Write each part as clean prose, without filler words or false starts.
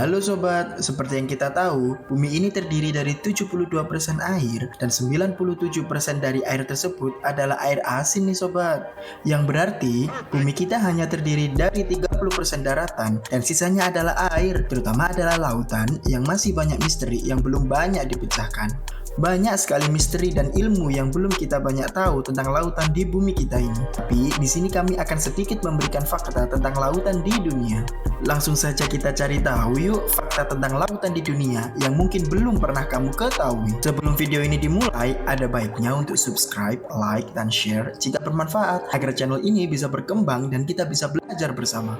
Halo sobat, seperti yang kita tahu, bumi ini terdiri dari 72% air dan 97% dari air tersebut adalah air asin nih sobat. Yang berarti, bumi kita hanya terdiri dari 30% daratan dan sisanya adalah air, terutama adalah lautan yang masih banyak misteri yang belum banyak dipecahkan. Banyak sekali misteri dan ilmu yang belum kita banyak tahu tentang lautan di bumi kita ini. Tapi di sini kami akan sedikit memberikan fakta tentang lautan di dunia. Langsung saja kita cari tahu yuk fakta tentang lautan di dunia yang mungkin belum pernah kamu ketahui. Sebelum video ini dimulai, ada baiknya untuk subscribe, like, dan share jika bermanfaat agar channel ini bisa berkembang dan kita bisa belajar bersama.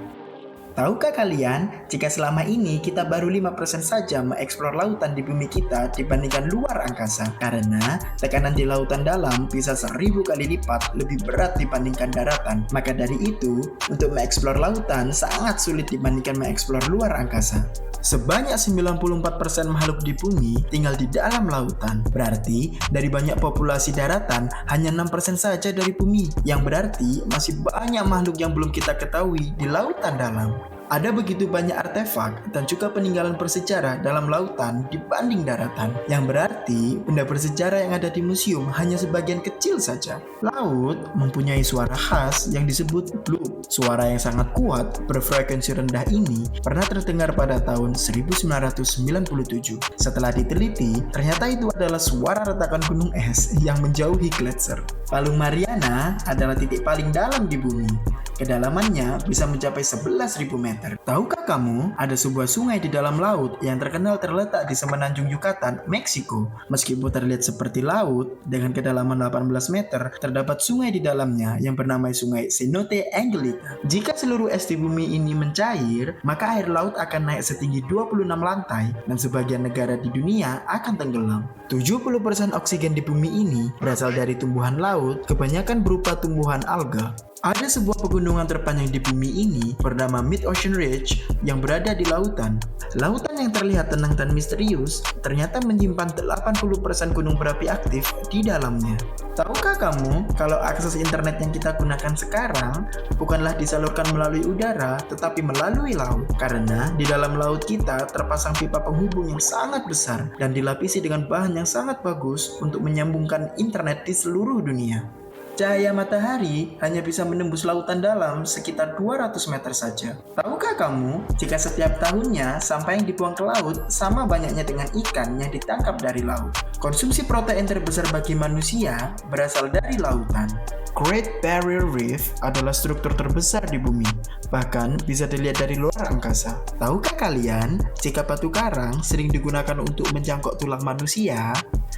Tahukah kalian, jika selama ini kita baru 5% saja mengeksplor lautan di bumi kita dibandingkan luar angkasa? Karena tekanan di lautan dalam bisa 1000 kali lipat lebih berat dibandingkan daratan. Maka dari itu, untuk mengeksplor lautan sangat sulit dibandingkan mengeksplor luar angkasa. Sebanyak 94% makhluk di bumi tinggal di dalam lautan. Berarti, dari banyak populasi daratan, hanya 6% saja dari bumi. Yang berarti, masih banyak makhluk yang belum kita ketahui di lautan dalam. Ada begitu banyak artefak dan juga peninggalan bersejarah dalam lautan dibanding daratan. Yang berarti benda bersejarah yang ada di museum hanya sebagian kecil saja. Laut mempunyai suara khas yang disebut bloop. Suara yang sangat kuat berfrekuensi rendah ini pernah terdengar pada tahun 1997. Setelah diteliti, ternyata itu adalah suara retakan gunung es yang menjauhi gletser. Palung Mariana adalah titik paling dalam di bumi. Kedalamannya bisa mencapai 11.000 meter. Tahukah kamu, ada sebuah sungai di dalam laut yang terkenal terletak di semenanjung Yucatan, Meksiko. Meskipun terlihat seperti laut, dengan kedalaman 18 meter, terdapat sungai di dalamnya yang bernama Sungai Cenote Angelica. Jika seluruh es di bumi ini mencair, maka air laut akan naik setinggi 26 lantai dan sebagian negara di dunia akan tenggelam. 70% oksigen di bumi ini berasal dari tumbuhan laut, kebanyakan berupa tumbuhan alga. Ada sebuah pegunungan terpanjang di bumi ini bernama Mid-Ocean Ridge yang berada di lautan. Lautan yang terlihat tenang dan misterius ternyata menyimpan 80% gunung berapi aktif di dalamnya. Tahukah kamu kalau akses internet yang kita gunakan sekarang bukanlah disalurkan melalui udara tetapi melalui laut? Karena di dalam laut kita terpasang pipa penghubung yang sangat besar dan dilapisi dengan bahan yang sangat bagus untuk menyambungkan internet di seluruh dunia. Cahaya matahari hanya bisa menembus lautan dalam sekitar 200 meter saja. Tahukah kamu, jika setiap tahunnya sampah yang dibuang ke laut sama banyaknya dengan ikan yang ditangkap dari laut? Konsumsi protein terbesar bagi manusia berasal dari lautan. Great Barrier Reef adalah struktur terbesar di bumi, bahkan bisa dilihat dari luar angkasa. Tahukah kalian, jika batu karang sering digunakan untuk menjangkau tulang manusia?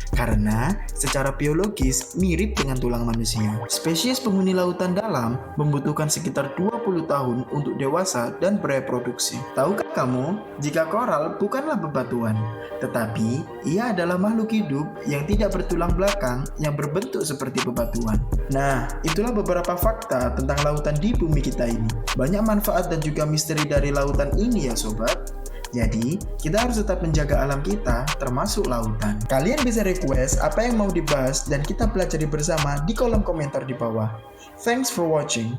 Karena secara biologis mirip dengan tulang manusia. Spesies penghuni lautan dalam membutuhkan sekitar 20 tahun untuk dewasa dan bereproduksi. Tahukah kamu, jika koral bukanlah bebatuan, tetapi ia adalah makhluk hidup yang tidak bertulang belakang yang berbentuk seperti bebatuan. Nah, itulah beberapa fakta tentang lautan di bumi kita ini. Banyak manfaat dan juga misteri dari lautan ini ya sobat. Jadi, kita harus tetap menjaga alam kita, termasuk lautan. Kalian bisa request apa yang mau dibahas dan kita pelajari bersama di kolom komentar di bawah. Thanks for watching.